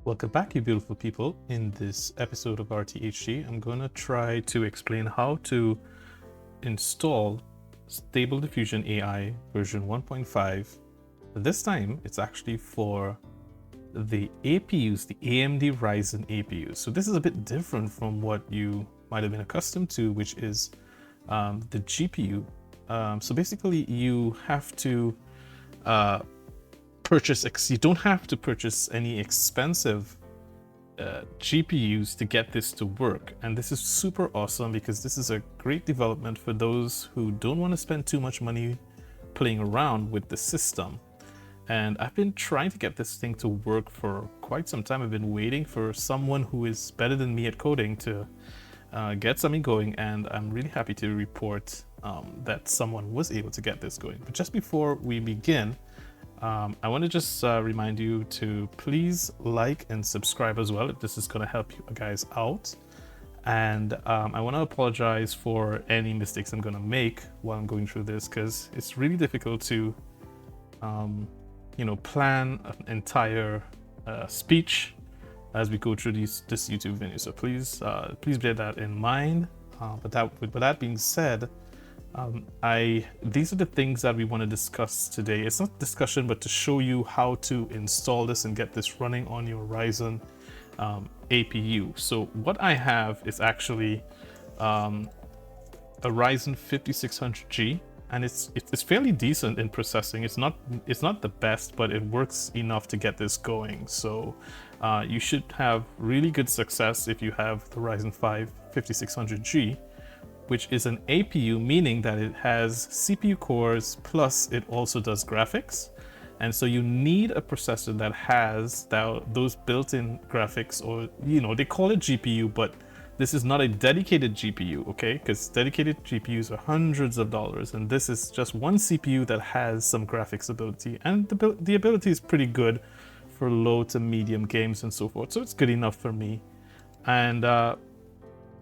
Welcome back, you beautiful people. In this episode of RTHD, I'm going to try to explain how to install Stable Diffusion AI version 1.5. This time, it's actually for the APUs, the AMD Ryzen APUs. So this is a bit different from what you might have been accustomed to, which is the GPU. So basically, you have to you don't have to purchase any expensive GPUs to get this to work. And this is super awesome because this is a great development for those who don't want to spend too much money playing around with the system. And I've been trying to get this thing to work for quite some time. I've been waiting for someone who is better than me at coding to get something going, and I'm really happy to report that someone was able to get this going. But just before we begin, I want to just remind you to please like and subscribe as well if this is going to help you guys out. And I want to apologize for any mistakes I'm going to make while I'm going through this, because it's really difficult to plan an entire speech as we go through this YouTube video. So please bear that in mind. But that being said, these are the things that we want to discuss today. It's not discussion, but to show you how to install this and get this running on your Ryzen APU. So what I have is actually a Ryzen 5600G, and it's fairly decent in processing. It's not the best, but it works enough to get this going. So you should have really good success if you have the Ryzen 5 5600G, which is an APU, meaning that it has CPU cores plus it also does graphics. And so you need a processor that has those built-in graphics, or they call it GPU, but this is not a dedicated GPU, okay? Because dedicated GPUs are hundreds of dollars, and this is just one CPU that has some graphics ability, and the ability is pretty good for low to medium games and so forth. So it's good enough for me. And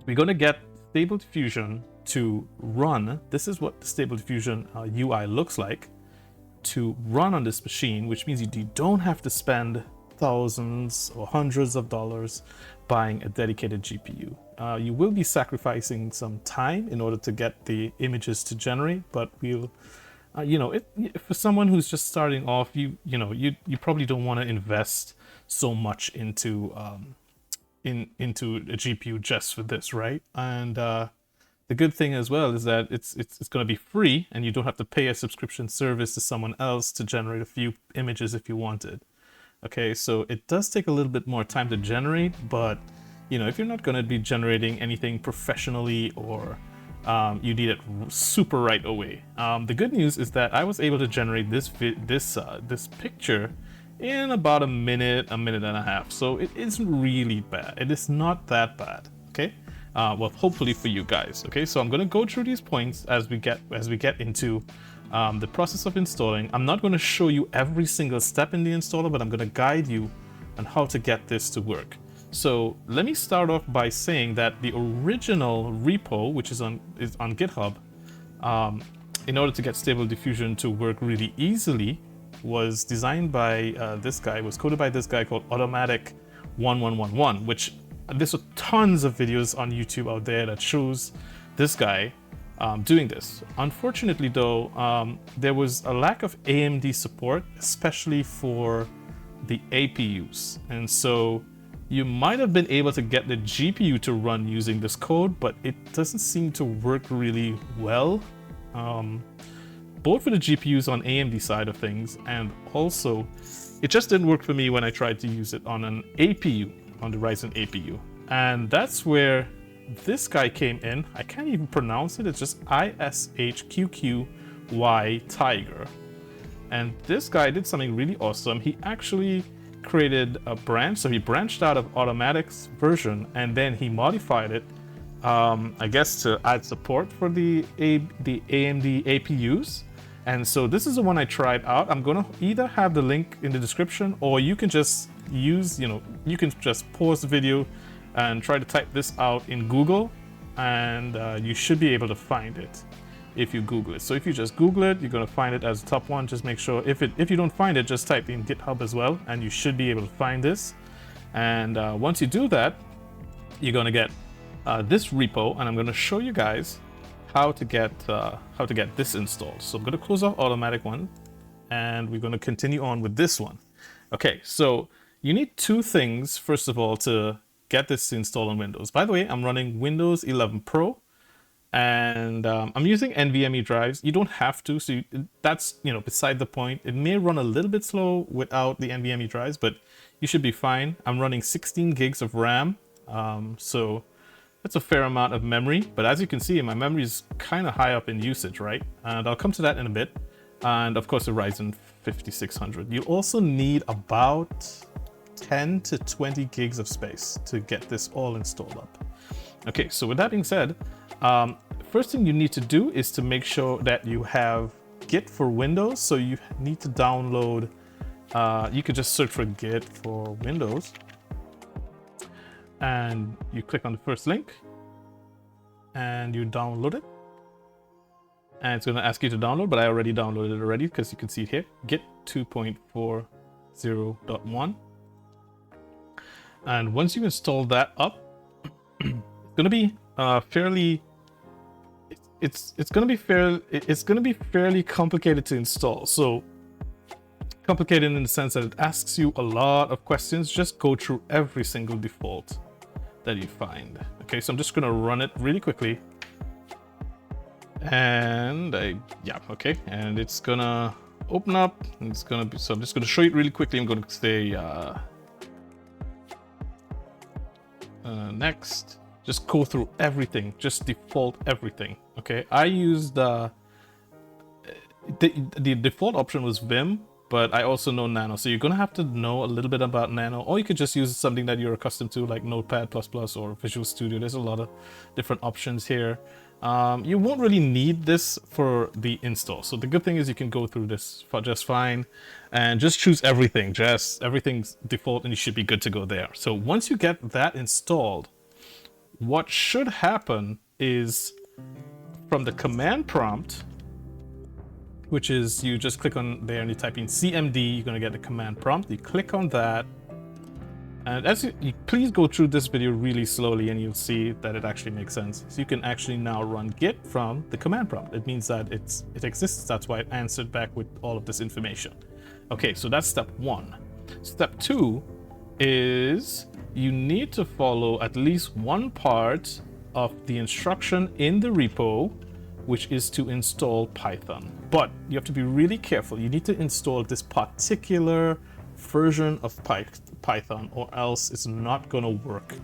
we're gonna get Stable Diffusion to run. This is what the Stable Diffusion UI looks like to run on this machine, which means you don't have to spend thousands or hundreds of dollars buying a dedicated GPU. You will be sacrificing some time in order to get the images to generate, but we'll, for someone who's just starting off, you probably don't want to invest so much into into a GPU just for this, right? And the good thing as well is that it's going to be free, and you don't have to pay a subscription service to someone else to generate a few images if you wanted. Okay, so it does take a little bit more time to generate, but if you're not going to be generating anything professionally, or you need it super right away. The good news is that I was able to generate this picture in about a minute and a half. So it isn't really bad. It is not that bad. Okay. Well, hopefully for you guys. Okay. So I'm going to go through these points as we get into the process of installing. I'm not going to show you every single step in the installer, but I'm going to guide you on how to get this to work. So let me start off by saying that the original repo, which is on GitHub, in order to get Stable Diffusion to work really easily, was designed by was coded by this guy called Automatic1111, which there's tons of videos on YouTube out there that shows this guy doing this. Unfortunately though, there was a lack of AMD support, especially for the APUs. And so you might have been able to get the GPU to run using this code, but it doesn't seem to work really well. Both for the GPUs on AMD side of things, and also it just didn't work for me when I tried to use it on an APU, on the Ryzen APU. And that's where this guy came in. I can't even pronounce it. It's just ISHQQY Tiger. And this guy did something really awesome. He actually created a branch. So he branched out of Automatic's version, and then he modified it, I guess, to add support for the AMD APUs. And so this is the one I tried out. I'm gonna either have the link in the description, or you can just use, you can just pause the video and try to type this out in Google, and you should be able to find it if you Google it. So if you just Google it, you're gonna find it as the top one. Just make sure if you don't find it, just type in GitHub as well, and you should be able to find this. And once you do that, you're going to get this repo, and I'm going to show you guys how to get this installed. So I'm going to close off automatic one, and we're going to continue on with this one. Okay, so you need two things, first of all, to get this to install on Windows. By the way, I'm running Windows 11 Pro, and I'm using NVMe drives. You don't have to, so that's beside the point. It may run a little bit slow without the NVMe drives, but you should be fine. I'm running 16 gigs of RAM, so that's a fair amount of memory. But as you can see, my memory is kind of high up in usage, right? And I'll come to that in a bit. And of course, the Ryzen 5600. You also need about 10 to 20 gigs of space to get this all installed up. Okay, so with that being said, first thing you need to do is to make sure that you have Git for Windows. So you need to download, you could just search for Git for Windows, and you click on the first link and you download it. And it's going to ask you to download, but I already downloaded it already because you can see it here, Git 2.40.1. And once you install that up, it's going to be fairly complicated to install. So complicated in the sense that it asks you a lot of questions. Just go through every single default that you find. Okay, so I'm just going to run it really quickly. And okay, and it's gonna open up, and it's gonna be, so I'm just gonna show you really quickly. I'm gonna say next. Just go through everything, just default everything. Okay, I used the default option was Vim, but I also know Nano, so you're gonna have to know a little bit about Nano, or you could just use something that you're accustomed to, like Notepad++ or Visual Studio. There's a lot of different options here. You won't really need this for the install. So the good thing is you can go through this for just fine and just choose everything, just everything's default, and you should be good to go there. So once you get that installed, what should happen is from the command prompt, which is you just click on there and you type in CMD, you're going to get the command prompt. You click on that. And as you please go through this video really slowly, and you'll see that it actually makes sense. So you can actually now run Git from the command prompt. It means that it exists. That's why it answered back with all of this information. Okay, so that's step one. Step two is you need to follow at least one part of the instruction in the repo, which is to install Python. But you have to be really careful. You need to install this particular version of Python, or else it's not going to work.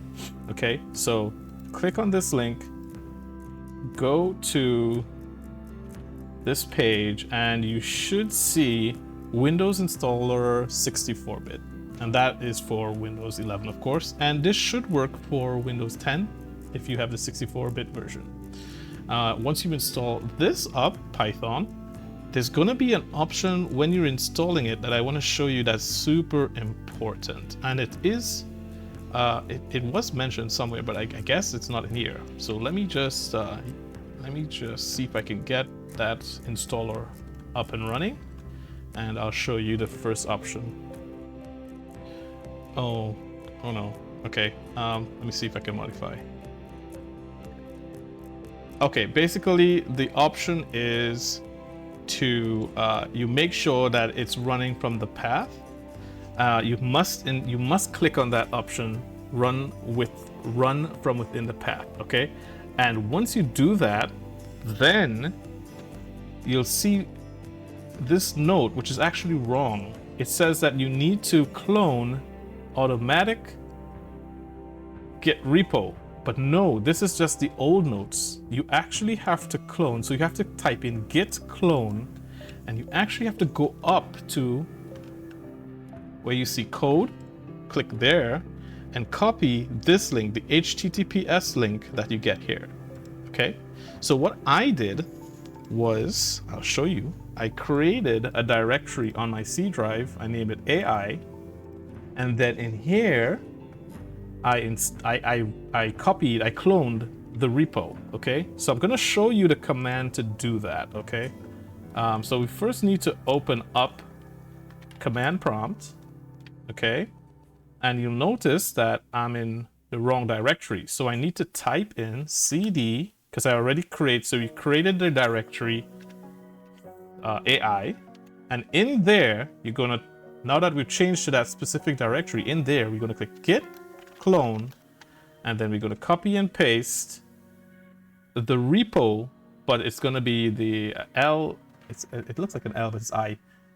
Okay, so click on this link, go to this page, and you should see Windows Installer 64-bit, and that is for Windows 11, of course, and this should work for Windows 10 if you have the 64-bit version. Once you install this up, Python, there's going to be an option when you're installing it that I want to show you that's super important, and it is it was mentioned somewhere, but I guess it's not in here. So let me just see if I can get that installer up and running, and I'll show you the first option. Oh no. Okay, let me see if I can modify. Okay, basically the option is to you make sure that it's running from the path. You must click on that option, run from within the path. Okay, and once you do that, then you'll see this note, which is actually wrong. It says that you need to clone automatic git repo. But no, this is just the old notes. You actually have to clone. So you have to type in git clone, and you actually have to go up to where you see code, click there, and copy this link, the HTTPS link that you get here. Okay, so what I did was, I'll show you, I created a directory on my C drive. I named it AI, and then in here, I cloned the repo. Okay, so I'm gonna show you the command to do that. Okay, so we first need to open up command prompt. Okay, and you'll notice that I'm in the wrong directory. So I need to type in cd, because I already so we created the directory AI, and in there, you're gonna, now that we've changed to that specific directory, in there, we're gonna click git clone, and then we're gonna copy and paste the repo, but it's gonna be the L, it looks like an L, but it's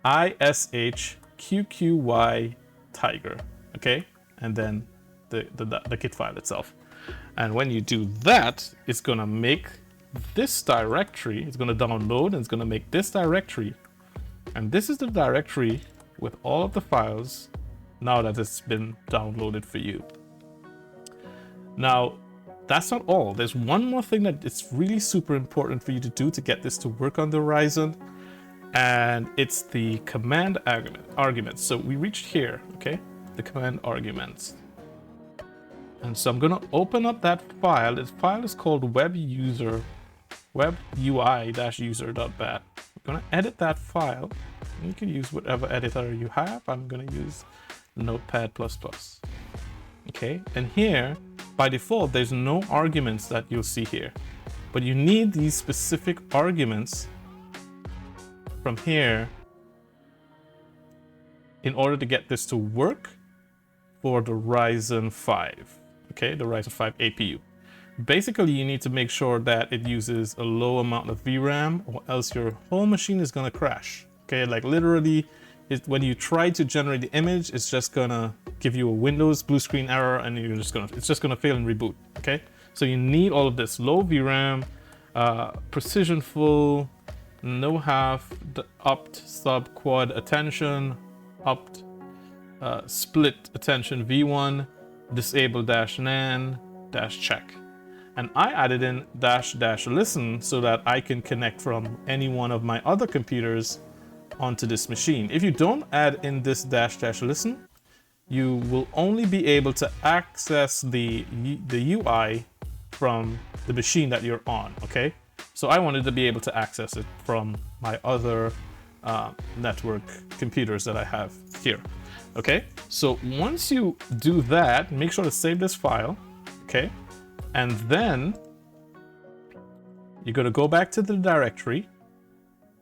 ISHQQY tiger, okay? And then the git file itself. And when you do that, it's gonna make this directory, it's gonna download, and it's gonna make this directory. And this is the directory with all of the files now that it's been downloaded for you. Now, that's not all. There's one more thing that it's really super important for you to do to get this to work on the Ryzen, and it's the command arguments. So we reached here, okay? The command arguments. And so I'm gonna open up that file. This file is called webui-user.bat. I'm gonna edit that file. You can use whatever editor you have. I'm gonna use Notepad++. Okay, and here, by default, there's no arguments that you'll see here. But you need these specific arguments from here in order to get this to work for the Ryzen 5. Okay, the Ryzen 5 APU. Basically, you need to make sure that it uses a low amount of VRAM, or else your whole machine is gonna crash. Okay, like literally, when you try to generate the image, it's just gonna give you a Windows blue screen error, and it's just gonna fail and reboot. Okay, so you need all of this: low VRAM, precision full, no half, opt, sub, quad attention, opt, split attention V1, disable -nan, -check. And I added in --listen so that I can connect from any one of my other computers onto this machine. If you don't add in this --listen, you will only be able to access the UI from the machine that you're on, okay? So I wanted to be able to access it from my other network computers that I have here, okay? So once you do that, make sure to save this file, okay? And then you're gonna go back to the directory,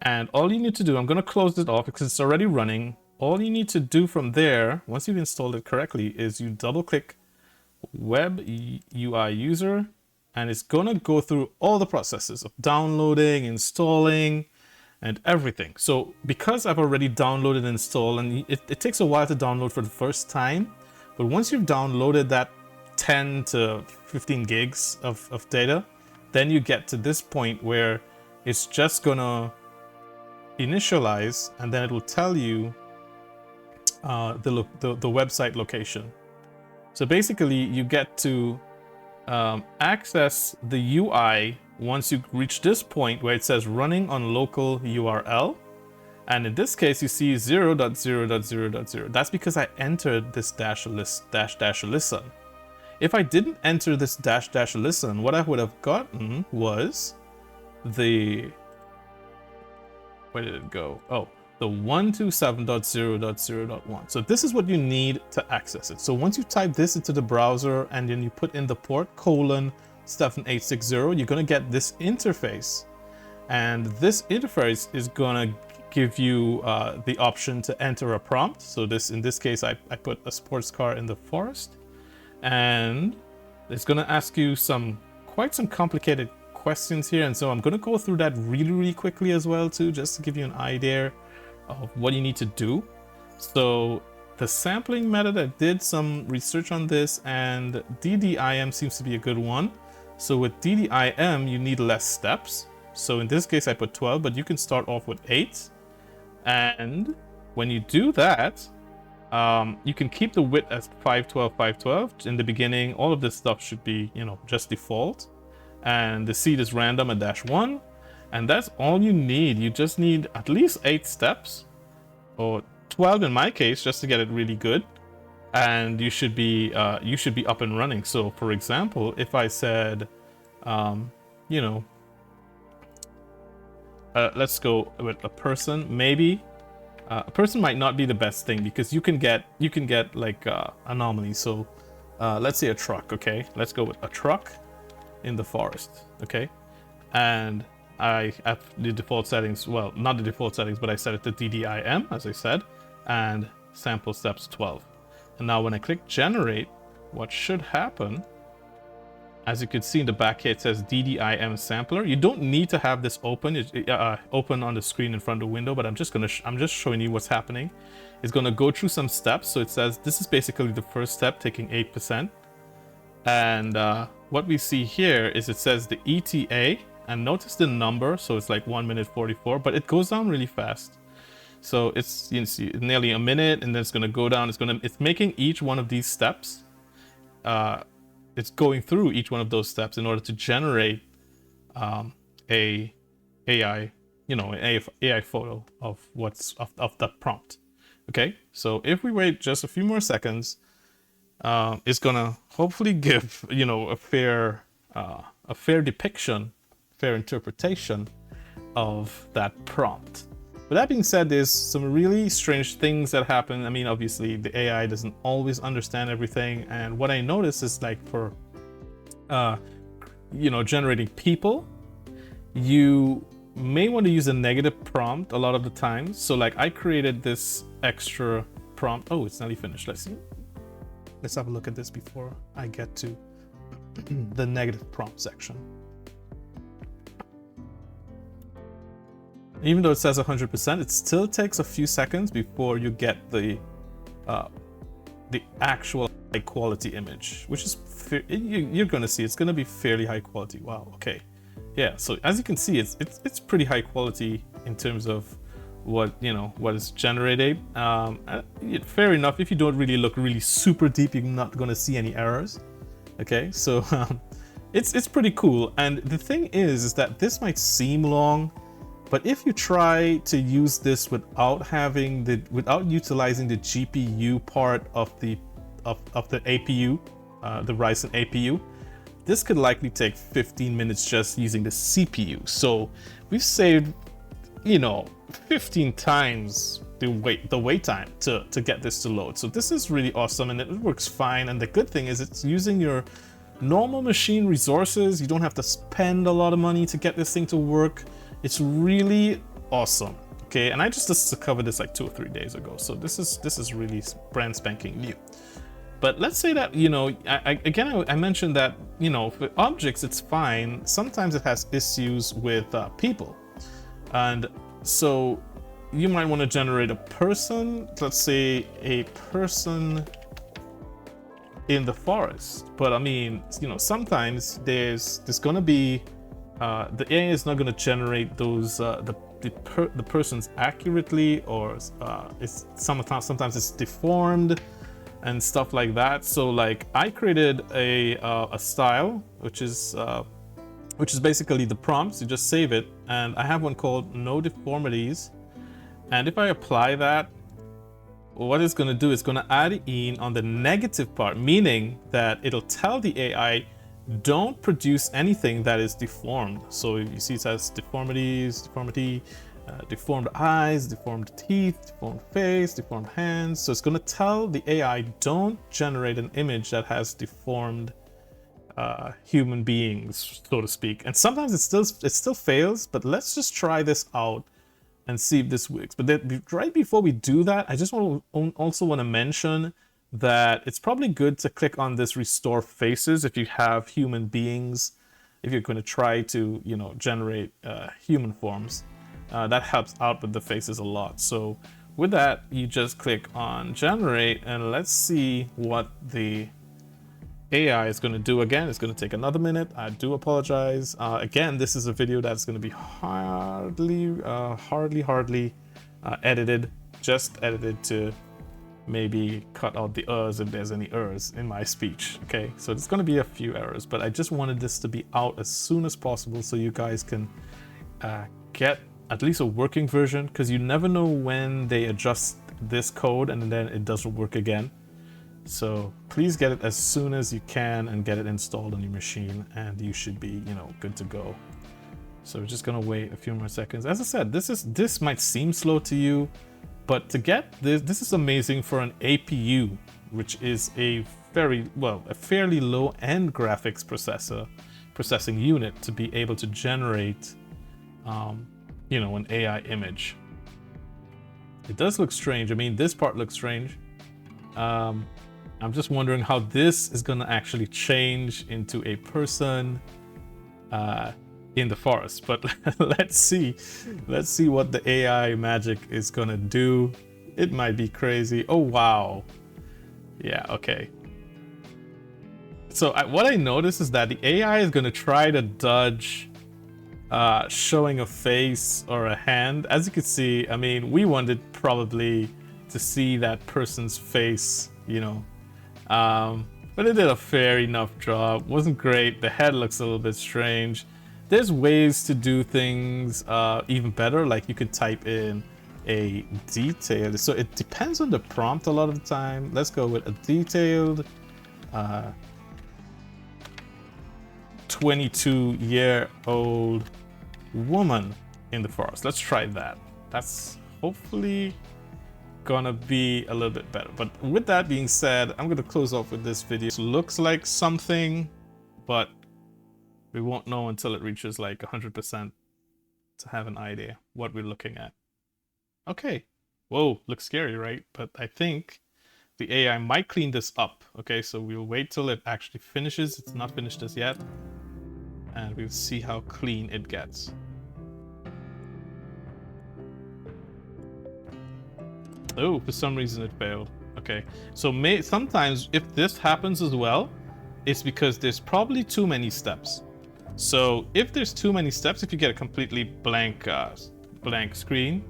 and all you need to do, I'm gonna close it off because it's already running. All you need to do from there, once you've installed it correctly, is you double click web UI user, and it's gonna go through all the processes of downloading, installing, and everything. So because I've already downloaded and installed, and it takes a while to download for the first time, but once you've downloaded that 10 to 15 gigs of data, then you get to this point where it's just gonna initialize, and then it will tell you the website location. So basically you get to access the UI once you reach this point where it says running on local URL, and in this case you see 0.0.0.0. That's because I entered this -listen. If I didn't enter this -listen, what I would have gotten was the, where did it go? Oh, the 127.0.0.1. So this is what you need to access it. So once you type this into the browser and then you put in the port :7860, you're gonna get this interface. And this interface is gonna give you the option to enter a prompt. So in this case, I put a sports car in the forest. And it's gonna ask you quite some complicated questions here, and so I'm gonna go through that really quickly as well too, just to give you an idea of what you need to do. So the sampling method, I did some research on this, and DDIM seems to be a good one. So with DDIM, you need less steps. So in this case, I put 12, but you can start off with 8. And when you do that, you can keep the width as 512, 512. In the beginning, all of this stuff should be, just default. And the seed is random at -1. And that's all you need. You just need at least 8 steps, or 12 in my case, just to get it really good. And you should be up and running. So for example, if I said, let's go with a person, maybe A person might not be the best thing because you can get like anomalies. So let's say a truck. Okay, let's go with a truck in the forest. Okay, and I have the default settings. Well, not the default settings, but I set it to DDIM as I said, and sample steps 12. And now when I click generate, what should happen, as you can see in the back here, it says DDIM sampler. You don't need to have this open open on the screen in front of the window, but I'm just showing you what's happening. It's gonna go through some steps. So it says this is basically the first step, taking 8%. And what we see here is it says the ETA, and notice the number. So it's like 1 minute 44, but it goes down really fast. So it's, you can see, nearly a minute, and then it's gonna go down. It's making each one of these steps. It's going through each one of those steps in order to generate a AI, an AI photo of of that prompt. Okay, so if we wait just a few more seconds, it's gonna hopefully give a fair depiction, fair interpretation of that prompt. With that being said, there's some really strange things that happen. I mean, obviously the AI doesn't always understand everything, and what I noticed is like for generating people, you may want to use a negative prompt a lot of the times. So like I created this extra prompt. Oh, it's nearly finished. Let's see. Let's have a look at this before I get to the negative prompt section. Even though it says 100%, it still takes a few seconds before you get the actual high quality image, which is you're going to see it's going to be fairly high quality. Wow. Okay. Yeah. So as you can see, it's pretty high quality in terms of what is generated. Fair enough. If you don't really look really super deep, you're not going to see any errors. Okay. So it's pretty cool. And the thing is that this might seem long, but if you try to use this without utilizing the GPU part of the APU, the Ryzen APU, this could likely take 15 minutes just using the CPU. So we've saved, 15 times the wait time to get this to load. So this is really awesome, and it works fine. And the good thing is it's using your normal machine resources. You don't have to spend a lot of money to get this thing to work. It's really awesome. Okay, and I just discovered this like 2 or 3 days ago, so this is really brand spanking new. But let's say that I mentioned that for objects it's fine. Sometimes it has issues with people, and so you might want to generate a person. Let's say a person in the forest, but I mean sometimes there's gonna be the AI is not going to generate those the persons accurately, or it's sometimes it's deformed and stuff like that. So like I created a style which is basically the prompts. You just save it, and I have one called no deformities, and if I apply that, what it's going to do is going to add in on the negative part, meaning that it'll tell the AI don't produce anything that is deformed. So you see it says deformity, deformed eyes, deformed teeth, deformed face, deformed hands. So it's going to tell the AI don't generate an image that has deformed human beings, so to speak. And sometimes it still fails, but let's just try this out and see if this works. But then, right before we do that, I just also want to mention that it's probably good to click on this restore faces if you have human beings, if you're going to try to generate human forms. That helps out with the faces a lot. So with that, you just click on generate, and let's see what the AI is going to do. Again, it's going to take another minute. I do apologize. Again, this is a video that's going to be hardly edited, just edited to maybe cut out the errors if there's any errors in my speech. Okay, so there's going to be a few errors, but I just wanted this to be out as soon as possible so you guys can get at least a working version, because you never know when they adjust this code and then it doesn't work again. So please get it as soon as you can and get it installed on your machine, and you should be good to go. So we're just gonna wait a few more seconds. As I said, this might seem slow to you, But to get this is amazing for an APU, which is a fairly low-end graphics processing unit, to be able to generate, you know, an AI image. It does look strange. I mean, this part looks strange. I'm just wondering how this is gonna actually change into a person in the forest. But let's see what the AI magic is gonna do. It might be crazy. Oh wow. Yeah, okay. So what I noticed is that the AI is gonna try to dodge showing a face or a hand. As you can see, I mean, we wanted probably to see that person's face, you know. But it did a fair enough job. Wasn't great. The head looks a little bit strange. There's ways to do things even better. Like you could type in a detailed. So it depends on the prompt a lot of the time. Let's go with a detailed 22-year-old woman in the forest. Let's try that. That's hopefully gonna be a little bit better. But with that being said, I'm gonna close off with this video. It looks like something, but we won't know until it reaches like 100% to have an idea what we're looking at. Okay. Whoa, looks scary, right? But I think the AI might clean this up. Okay, so we'll wait till it actually finishes. It's not finished as yet. And we'll see how clean it gets. Oh, for some reason it failed. Okay, so sometimes if this happens as well, it's because there's probably too many steps. So if there's too many steps, if you get a completely blank screen,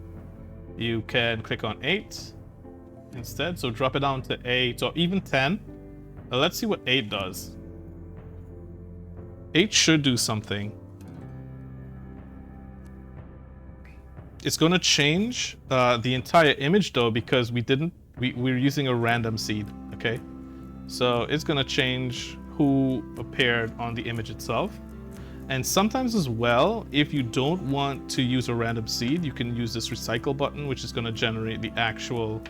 you can click on 8 instead. So drop it down to 8 or even 10. Now let's see what 8 does. 8 should do something. It's going to change the entire image though, because we're using a random seed. Okay, so it's going to change who appeared on the image itself. And sometimes as well, if you don't want to use a random seed, you can use this recycle button, which is going to generate the actual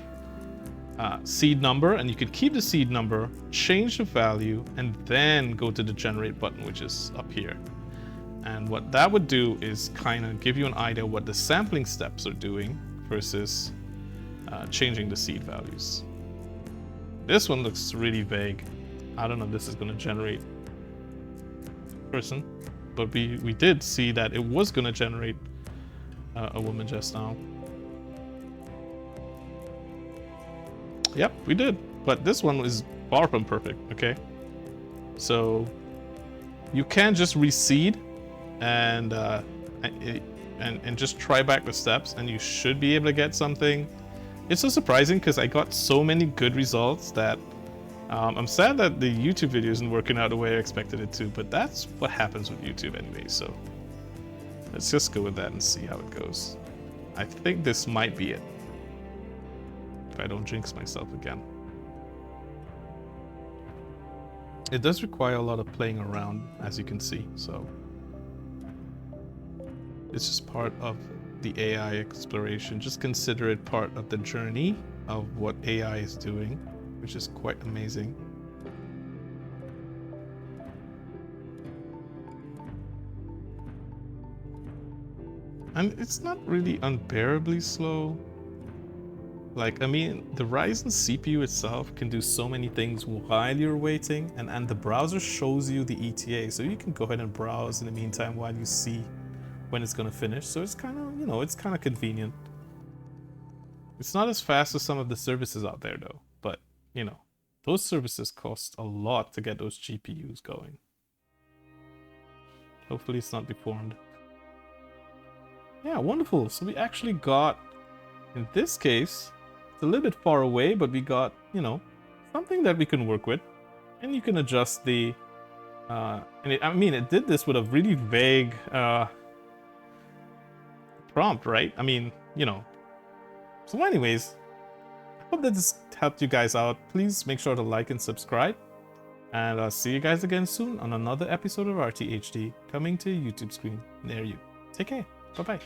seed number, and you can keep the seed number, change the value, and then go to the generate button, which is up here. And what that would do is kind of give you an idea what the sampling steps are doing versus changing the seed values. This one looks really vague. I don't know if this is going to generate person, but we did see that it was going to generate a woman just now. Yep, we did, but this one is far from perfect. Okay, so you can just reseed and just try back the steps, and you should be able to get something. It's so surprising because I got so many good results that I'm sad that the YouTube video isn't working out the way I expected it to, but that's what happens with YouTube anyway. So let's just go with that and see how it goes. I think this might be it, if I don't jinx myself again. It does require a lot of playing around, as you can see, so it's just part of the AI exploration. Just consider it part of the journey of what AI is doing, which is quite amazing. And it's not really unbearably slow. Like, I mean, the Ryzen CPU itself can do so many things while you're waiting, and the browser shows you the ETA, so you can go ahead and browse in the meantime while you see when it's gonna finish. So it's kind of, you know, it's kind of convenient. It's not as fast as some of the services out there though, but you know, those services cost a lot to get those GPUs going. Hopefully it's not deformed. Yeah, wonderful. So we actually got, in this case, it's a little bit far away, but we got, you know, something that we can work with. And you can adjust the, I mean, it did this with a really vague prompt, right? I mean, you know. So anyways, I hope that this helped you guys out. Please make sure to like and subscribe. And I'll see you guys again soon on another episode of RTHD coming to a YouTube screen near you. Take care. Bye-bye.